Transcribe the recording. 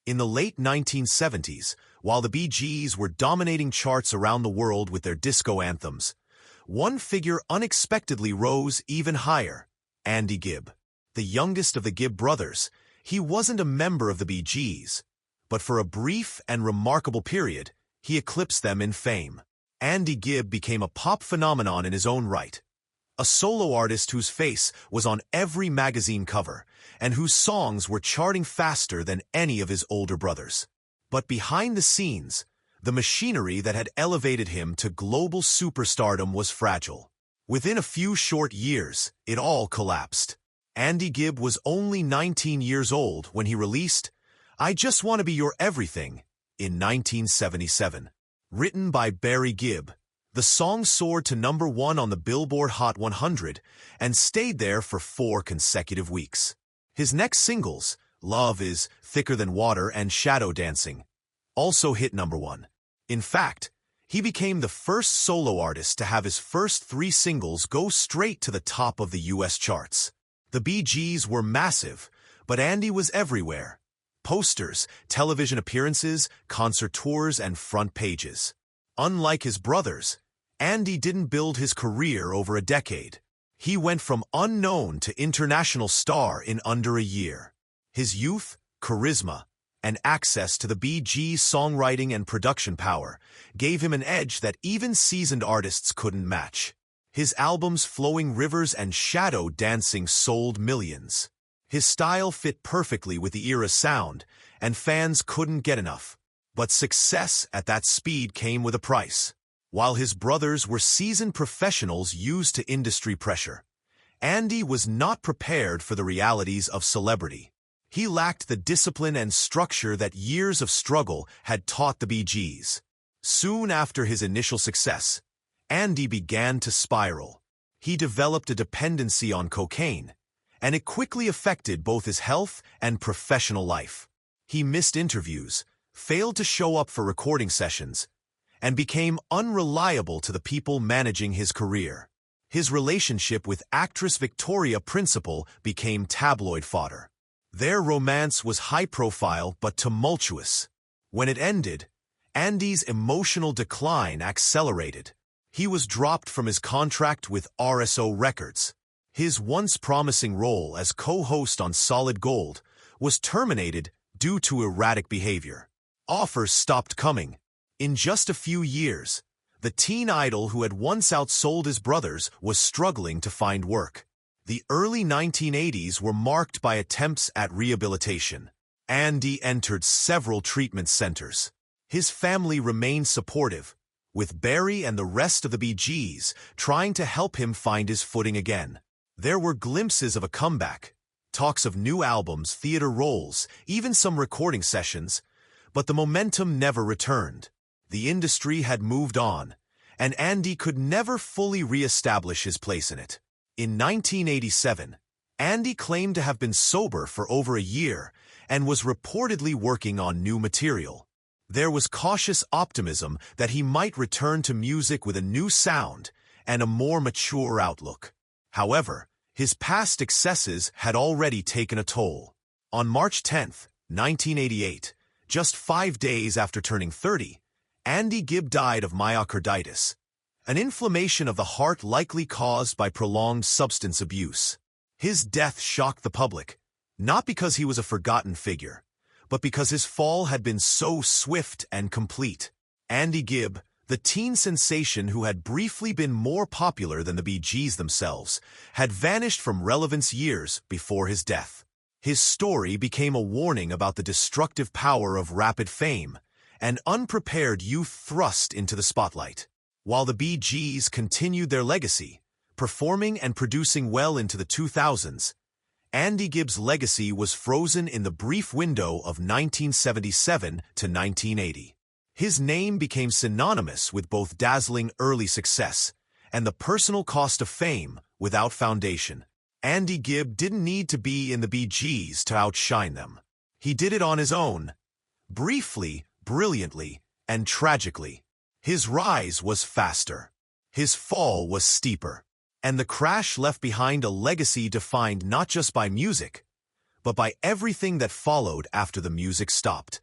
In the late 1970s, while the Bee Gees were dominating charts around the world with their disco anthems, one figure unexpectedly rose even higher: Andy Gibb. The youngest of the Gibb brothers, he wasn't a member of the Bee Gees, but for a brief and remarkable period, he eclipsed them in fame. Andy Gibb became a pop phenomenon in his own right, a solo artist whose face was on every magazine cover and whose songs were charting faster than any of his older brothers. But behind the scenes, the machinery that had elevated him to global superstardom was fragile. Within a few short years, it all collapsed. Andy Gibb was only 19 years old when he released "I Just Want to Be Your Everything" in 1977. Written by Barry Gibb, the song soared to #1 on the Billboard Hot 100 and stayed there for 4 consecutive weeks. His next singles, "Love Is", "Thicker Than Water", and "Shadow Dancing", also hit #1. In fact, he became the first solo artist to have his first 3 singles go straight to the top of the US charts. The Bee Gees were massive, but Andy was everywhere. Posters, television appearances, concert tours, and front pages. Unlike his brothers, Andy didn't build his career over a decade. He went from unknown to international star in under a year. His youth, charisma, and access to the Bee Gees' songwriting and production power gave him an edge that even seasoned artists couldn't match. His albums Flowing Rivers and Shadow Dancing sold millions. His style fit perfectly with the era's sound, and fans couldn't get enough. But success at that speed came with a price. While his brothers were seasoned professionals used to industry pressure, Andy was not prepared for the realities of celebrity. He lacked the discipline and structure that years of struggle had taught the Bee Gees. Soon after his initial success, Andy began to spiral. He developed a dependency on cocaine, and it quickly affected both his health and professional life. He missed interviews, failed to show up for recording sessions, and became unreliable to the people managing his career. His relationship with actress Victoria Principal became tabloid fodder. Their romance was high-profile but tumultuous. When it ended, Andy's emotional decline accelerated. He was dropped from his contract with RSO Records. His once promising role as co-host on Solid Gold was terminated due to erratic behavior. Offers stopped coming. In just a few years, the teen idol who had once outsold his brothers was struggling to find work. The early 1980s were marked by attempts at rehabilitation. Andy entered several treatment centers. His family remained supportive, with Barry and the rest of the Bee Gees trying to help him find his footing again. There were glimpses of a comeback, talks of new albums, theater roles, even some recording sessions, but the momentum never returned. The industry had moved on, and Andy could never fully re-establish his place in it. In 1987, Andy claimed to have been sober for over a year and was reportedly working on new material. There was cautious optimism that he might return to music with a new sound and a more mature outlook. However, his past excesses had already taken a toll. On March 10, 1988, just 5 days after turning 30, Andy Gibb died of myocarditis, an inflammation of the heart likely caused by prolonged substance abuse. His death shocked the public, not because he was a forgotten figure, but because his fall had been so swift and complete. Andy Gibb, the teen sensation who had briefly been more popular than the Bee Gees themselves, had vanished from relevance years before his death. His story became a warning about the destructive power of rapid fame and unprepared youth thrust into the spotlight. While the Bee Gees continued their legacy, performing and producing well into the 2000s, Andy Gibb's legacy was frozen in the brief window of 1977 to 1980. His name became synonymous with both dazzling early success and the personal cost of fame without foundation. Andy Gibb didn't need to be in the Bee Gees to outshine them. He did it on his own, briefly, brilliantly, and tragically. His rise was faster. His fall was steeper. And the crash left behind a legacy defined not just by music, but by everything that followed after the music stopped.